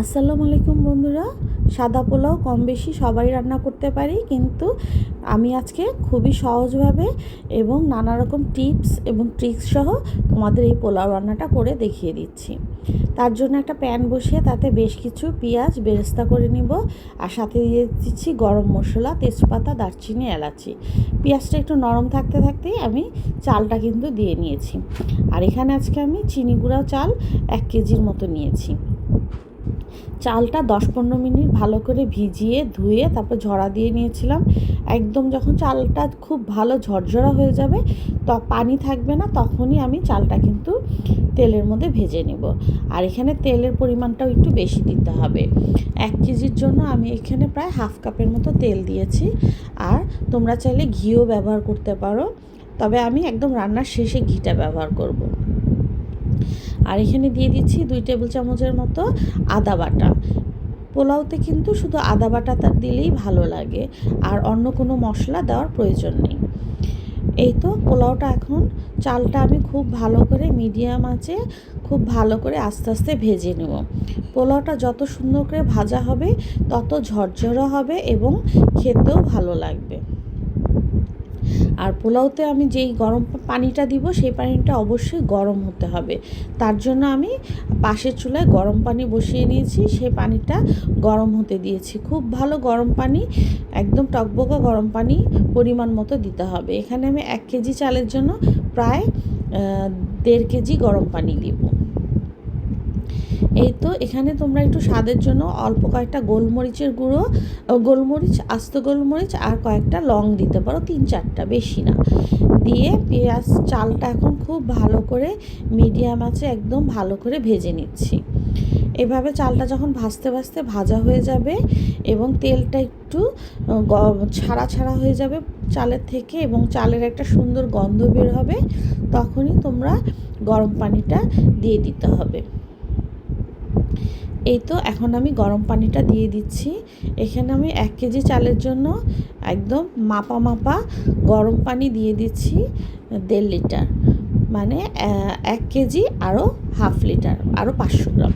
আসসালামু আলাইকুম বন্ধুরা। সাদা পোলাও কম বেশি সবাই রান্না করতে পারি, কিন্তু আমি আজকে খুবই সহজভাবে এবং নানা রকম টিপস এবং ট্রিক্স সহ তোমাদের এই পোলাও রান্নাটা করে দেখিয়ে দিচ্ছি। তার জন্য একটা প্যান বসিয়ে তাতে বেশ কিছু পেঁয়াজ বেরেস্তা করে নিব, আর সাথে দিয়ে দিচ্ছি গরম মশলা, তেজপাতা, দারচিনি, এলাচি। পেঁয়াজটা একটু নরম থাকতে থাকতেই আমি চালটা কিন্তু দিয়ে নিয়েছি। আর এখানে আজকে আমি চিনি গুঁড়া চাল 1 কেজির মতো নিয়েছি। চালটা 10-15 মিনিট ভালো করে ভিজিয়ে ধুয়ে তারপর ঝরা দিয়ে নিয়েছিলাম। একদম যখন চালটা খুব ভালো ঝরঝরা হয়ে যাবে, তো পানি থাকবে না, তখনই আমি চালটা কিন্তু তেলের মধ্যে ভেজে নেব। আর এখানে তেলের পরিমাণটাও একটু বেশি দিতে হবে। 1 কেজির জন্য আমি এখানে প্রায় হাফ কাপের মতো তেল দিয়েছি। আর তোমরা চাইলে ঘিও ব্যবহার করতে পারো, তবে আমি একদম রান্নার শেষে ঘিটা ব্যবহার করব। আর এখানে দিয়ে দিচ্ছি 2 টেবিল চামচের মতো আদা বাটা। পোলাওতে কিন্তু শুধু আদা বাটাটা দিলেই ভালো লাগে, আর অন্য কোনো মশলা দেওয়ার প্রয়োজন নেই। এই তো পোলাওটা এখন চালটা আমি খুব ভালো করে মিডিয়াম আঁচে খুব ভালো করে আস্তে আস্তে ভেজে নেব। পোলাওটা যত সুন্দর করে ভাজা হবে তত ঝরঝরা হবে এবং খেতেও ভালো লাগবে। আর পোলাওতে আমি যেই গরম পানিটা দিব সেই পানিটা অবশ্যই গরম হতে হবে। তার জন্য আমি পাশের চুলায় গরম পানি বসিয়ে নিয়েছি, সেই পানিটা গরম হতে দিয়েছি। খুব ভালো গরম পানি, একদম টকবকা গরম পানি পরিমাণ মতো দিতে হবে। এখানে আমি 1 কেজি চালের জন্য প্রায় 1.5 কেজি গরম পানি দিব। এই তো এখানে তোমরা একটু স্বাদের জন্য অল্প কয়েকটা গোলমরিচের গুঁড়ো, গোলমরিচ, আস্ত গোলমরিচ আর কয়েকটা লং দিতে পারো, 3-4টা, বেশি না। দিয়ে পেঁয়াজ চালটা এখন খুব ভালো করে মিডিয়াম আঁচে একদম ভালো করে ভেজে নিচ্ছি। এভাবে চালটা যখন ভাজতে ভাজতে ভাজা হয়ে যাবে এবং তেলটা একটু ছাড়া ছাড়া হয়ে যাবে চালের থেকে এবং চালের একটা সুন্দর গন্ধ বের হবে, তখনই তোমরা গরম পানিটা দিয়ে দিতে হবে। এই তো এখন আমি গরম পানিটা দিয়ে দিচ্ছি। এখানে আমি 1 কেজি চালের জন্য একদম মাপা মাপা গরম পানি দিয়ে দিচ্ছি 1.5 লিটার, মানে 1 কেজি আরও হাফ লিটার, আরও 500 গ্রাম।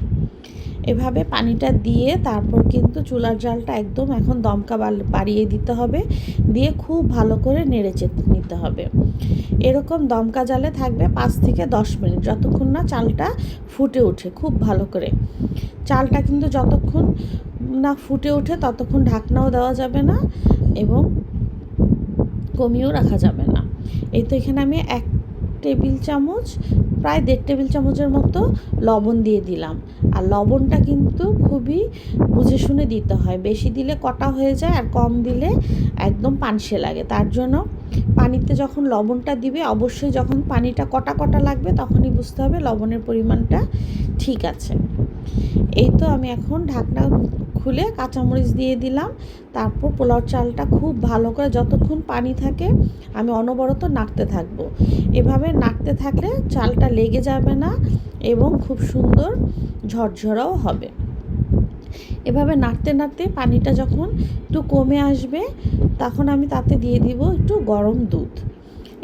এভাবে পানিটা দিয়ে তারপর কিন্তু চুলার জালটা একদম এখন দমকা বাড়িয়ে দিতে হবে, দিয়ে খুব ভালো করে নেড়ে নিতে হবে। এরকম দমকা জালে থাকবে 5 থেকে 10 মিনিট, যতক্ষণ না চালটা ফুটে ওঠে খুব ভালো করে। চালটা কিন্তু যতক্ষণ না ফুটে ওঠে ততক্ষণ ঢাকনাও দেওয়া যাবে না এবং কমিয়েও রাখা যাবে না। এই তো এখানে আমি 1 টেবিল চামচ, প্রায় 1.5 টেবিল চামচের মতো লবণ দিয়ে দিলাম। আর লবণটা কিন্তু খুবই বুঝে শুনে দিতে হয়, বেশি দিলে কটা হয়ে যায় আর কম দিলে একদম পানসে লাগে। তার জন্য পানিতে যখন লবণটা দিবে অবশ্যই যখন পানিটা কটা কটা লাগবে তখনই বুঝতে হবে লবণের পরিমাণটা ঠিক আছে। এই তো আমি এখন ঢাকনা খুলে কাঁচামরিচ দিয়ে দিলাম। তারপর পোলাও চালটা খুব ভালো করে যতক্ষণ পানি থাকে আমি অনবরত নাড়তে থাকবো। এভাবে নাড়তে থাকলে চালটা লেগে যাবে না এবং খুব সুন্দর ঝরঝরাও হবে। এভাবে নাড়তে নাড়তে পানিটা যখন একটু কমে আসবে তখন আমি তাতে দিয়ে দিব একটু গরম দুধ।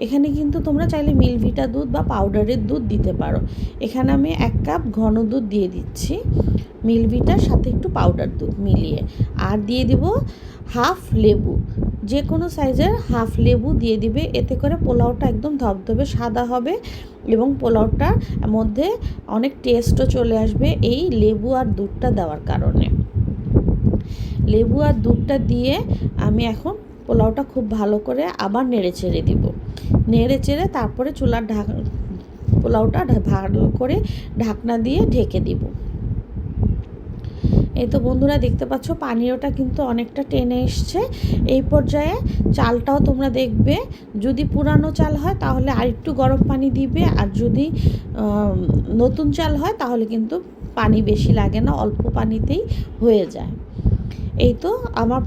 এখানে কিন্তু তোমরা চাইলে মিলভিটা দুধ বা পাউডারের দুধ দিতে পারো। এখানে আমি 1 কাপ ঘন দুধ দিয়ে দিচ্ছি, মিলভিটার সাথে একটু পাউডার দুধ মিলিয়ে। আর দিয়ে দিব হাফ লেবু, যে কোনো সাইজের হাফ লেবু দিয়ে দিবে, এতে করে পোলাওটা একদম ধবধবে সাদা হবে এবং পোলাওটার মধ্যে অনেক টেস্টও চলে আসবে এই লেবু আর দুধটা দেওয়ার কারণে। লেবু আর দুধটা দিয়ে আমি এখন পোলাওটা খুব ভালো করে আবার নেড়ে চেড়ে দিব। নেড়ে চেড়ে তারপরে চুলার পোলাওটা ভালো করে ঢাকনা দিয়ে ঢেকে দিব। এই তো বন্ধুরা দেখতে পাচ্ছ পানীয়টা কিন্তু অনেকটা টেনে এসছে। এই পর্যায়ে চালটাও তোমরা দেখবে, যদি পুরানো চাল হয় তাহলে আরেকটু গরম পানি দিবে, আর যদি নতুন চাল হয় তাহলে কিন্তু পানি বেশি লাগে না, অল্প পানিতেই হয়ে যায়। এই তো আমার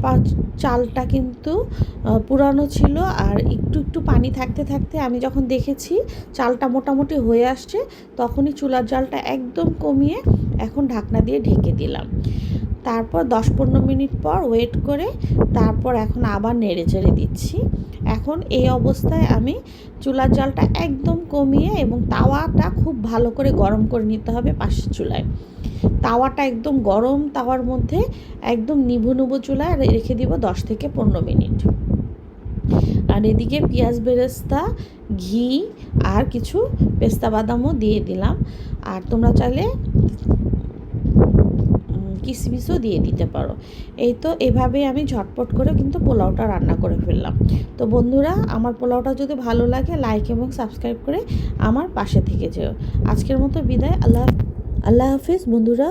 চালটা কিন্তু পুরানো ছিল, আর একটু একটু পানি থাকতে থাকতে আমি যখন দেখেছি চালটা মোটামুটি হয়ে আসছে তখনই চুলার জালটা একদম কমিয়ে এখন ঢাকনা দিয়ে ঢেকে দিলাম। তারপর 10-15 মিনিট পর ওয়েট করে তারপর এখন আবার নেড়ে চেড়ে দিচ্ছি। এখন এই অবস্থায় আমি চুলার জালটা একদম কমিয়ে এবং তাওয়াটা খুব ভালো করে গরম করে নিতে হবে পাশের চুলায়। তাওয়াটা একদম গরম তাওয়ার মধ্যে একদম নিভু নিভু চুলায় রেখে দিব 10 থেকে 15 মিনিট। আর এদিকে পেঁয়াজ বেরেস্তা, ঘি আর কিছু পেস্তা বাদামও দিয়ে দিলাম। আর তোমরা চাইলে কিশমিশও দিয়ে দিতে পারো। এই তো এভাবেই আমি ঝটপট করে কিন্তু পোলাওটা রান্না করে ফেললাম। তো বন্ধুরা, আমার পোলাওটা যদি ভালো লাগে লাইক এবং সাবস্ক্রাইব করে আমার পাশে থেকে যেও। আজকের মতো বিদায়। আল্লাহ হাফিজ বন্ধুরা।